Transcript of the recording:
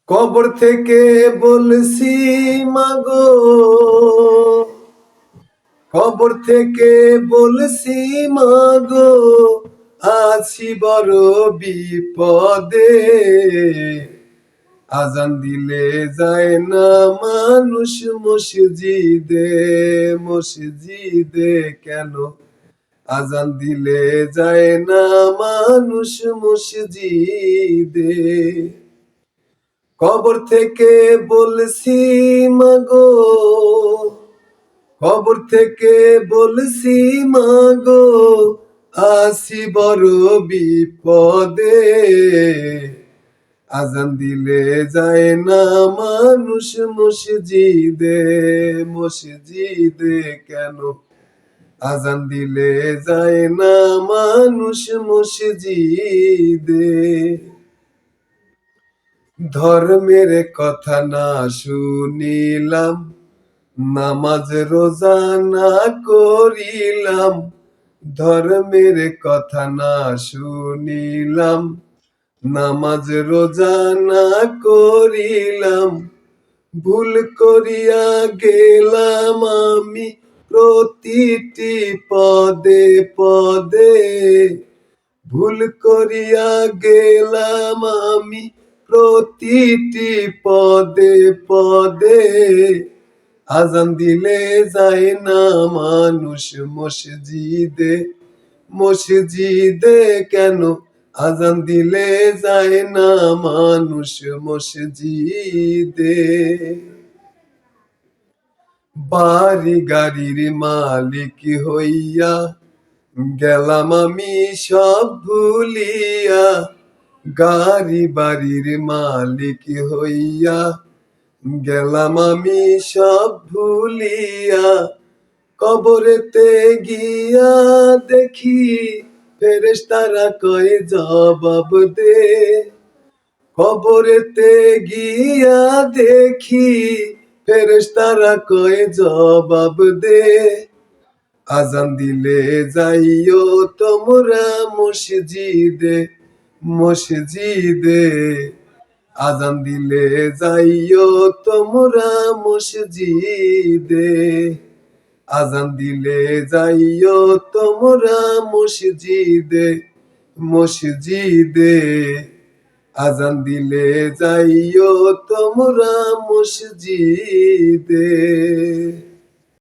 কবর থেকে বলছি মাগো, কবর থেকে বলছি মাগো, আছি বড় বিপদে। আজান দিলে যায় না মানুষ মসজিদে, মসজিদে কেন? আজান দিলে যায় না মানুষ মসজিদে। কবর থেকে বলছি মাগো, কবর থেকে বলছি মাগো, আছি বড় বিপদে। আজান দিলে যায় না মানুষ মসজিদে, মসজিদে কেন? আজান দিলে যায় না মানুষ মসজিদে। ধর্মের কথা না শুনিলাম, নামাজ রোজা না করিলাম। ধর্মের কথা না শুনিলাম, নামাজ রোজা না করিলাম। ভুল করিয়া গেলাম আমি প্রতিটি পদে পদে। ভুল করিয়া গেলাম আমি প্রতিটি পদে পদে। আজান দিলে যায় না মানুষ মসজিদে, মসজিদে কেন? আজান দিলে যায় না মানুষ মসজিদে। বাড়ি গাড়ির মালিক হইয়া গেলাম আমি সব ভুলিয়া। গাড়ি বাড়ির মালিক হইয়া গেলাম আমি সব ভুলিয়া। কবরেতে গিয়া দেখি ফেরেশতারা কয় জবাব দে। কবরেতে গিয়া দেখি ফেরেশতারা কয় জবাব দে। আজান দিলে যাইও তোমরা মসজিদে, মসজিদে। আজান দিলে যাইও তোমরা মসজিদে। আজান দিলে যাইও তোমরা মসজিদে, মসজিদে। আজান দিলে যাইও তোমরা মসজিদে।